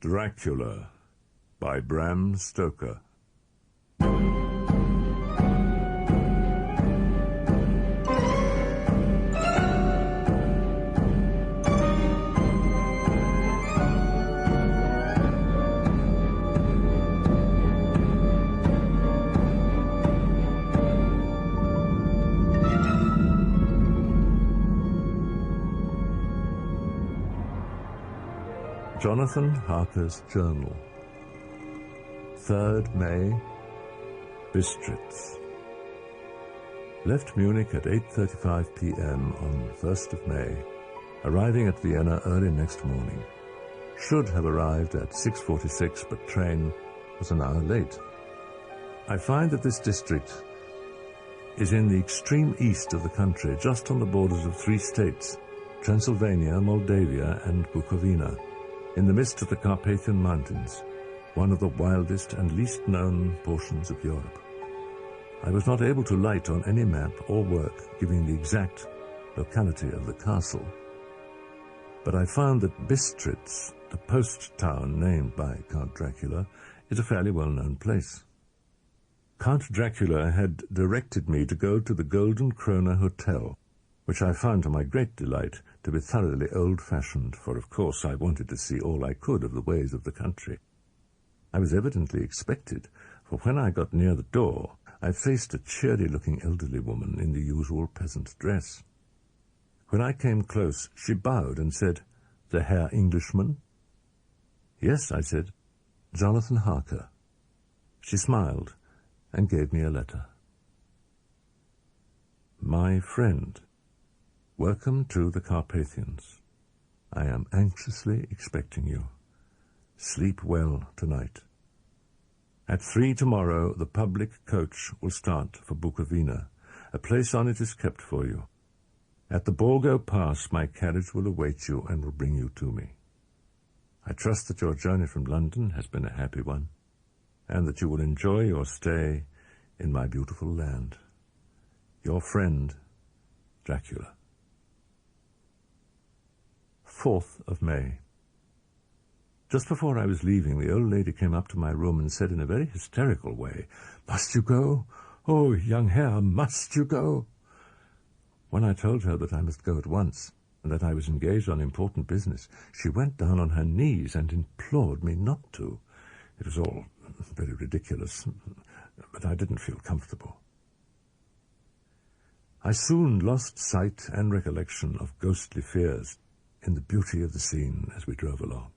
Dracula by Bram Stoker. Jonathan Harker's Journal. 3rd May, Bistritz. Left Munich at 8:35 p.m. on 1st of May, arriving at Vienna early next morning. Should have arrived at 6:46, but train was an hour late. I find that this district is in the extreme east of the country, just on the borders of 3 states, Transylvania, Moldavia, and Bukovina, in the midst of the Carpathian Mountains, one of the wildest and least known portions of Europe. I was not able to light on any map or work giving the exact locality of the castle, but I found that Bistritz, a post town named by Count Dracula, is a fairly well-known place. Count Dracula had directed me to go to the Golden Krone Hotel, which I found to my great delight to be thoroughly old-fashioned, for of course I wanted to see all I could of the ways of the country. I was evidently expected, for when I got near the door, I faced a cheery-looking elderly woman in the usual peasant dress. When I came close, she bowed and said, "The Herr Englishman?" "Yes," I said, "Jonathan Harker." She smiled and gave me a letter. My friend, welcome to the Carpathians. I am anxiously expecting you. Sleep well tonight. At 3 tomorrow, the public coach will start for Bukovina. A place on it is kept for you. At the Borgo Pass, my carriage will await you and will bring you to me. I trust that your journey from London has been a happy one, and that you will enjoy your stay in my beautiful land. Your friend, Dracula. 4th of May. Just before I was leaving, the old lady came up to my room and said in a very hysterical way, "Must you go? Oh, young Herr, must you go?" When I told her that I must go at once, and that I was engaged on important business, she went down on her knees and implored me not to. It was all very ridiculous, but I didn't feel comfortable. I soon lost sight and recollection of ghostly fears in the beauty of the scene as we drove along.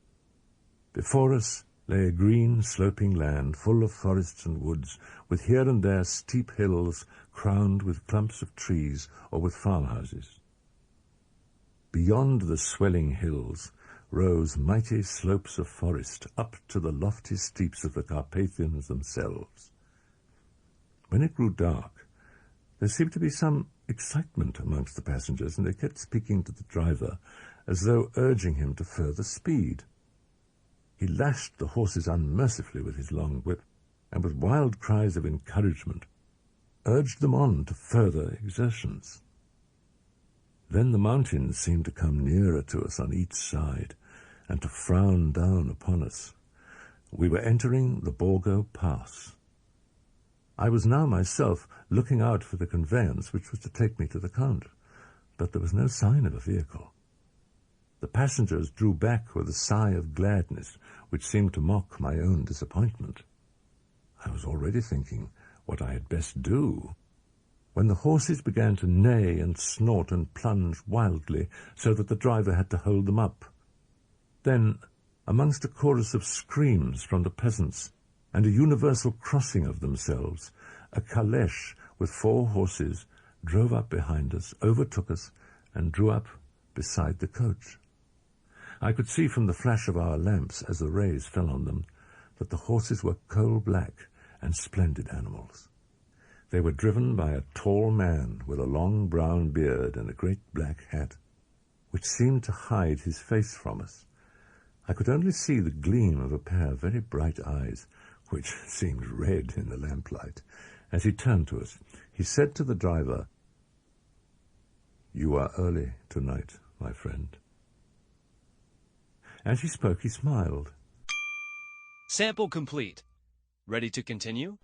Before us lay a green, sloping land full of forests and woods, with here and there steep hills crowned with clumps of trees or with farmhouses. Beyond the swelling hills rose mighty slopes of forest up to the lofty steeps of the Carpathians themselves. When it grew dark, there seemed to be some excitement amongst the passengers, and they kept speaking to the driver as though urging him to further speed. He lashed the horses unmercifully with his long whip, and with wild cries of encouragement urged them on to further exertions. Then the mountains seemed to come nearer to us on each side, and to frown down upon us. We were entering the Borgo Pass. I was now myself looking out for the conveyance which was to take me to the Count, but there was no sign of a vehicle. The passengers drew back with a sigh of gladness which seemed to mock my own disappointment. I was already thinking what I had best do, when the horses began to neigh and snort and plunge wildly, so that the driver had to hold them up. Then, amongst a chorus of screams from the peasants and a universal crossing of themselves, a calèche with 4 horses drove up behind us, overtook us, and drew up beside the coach. I could see from the flash of our lamps, as the rays fell on them, that the horses were coal-black and splendid animals. They were driven by a tall man with a long brown beard and a great black hat, which seemed to hide his face from us. I could only see the gleam of a pair of very bright eyes, which seemed red in the lamplight. As he turned to us, he said to the driver, "You are early tonight, my friend." As he spoke, he smiled. Sample complete. Ready to continue?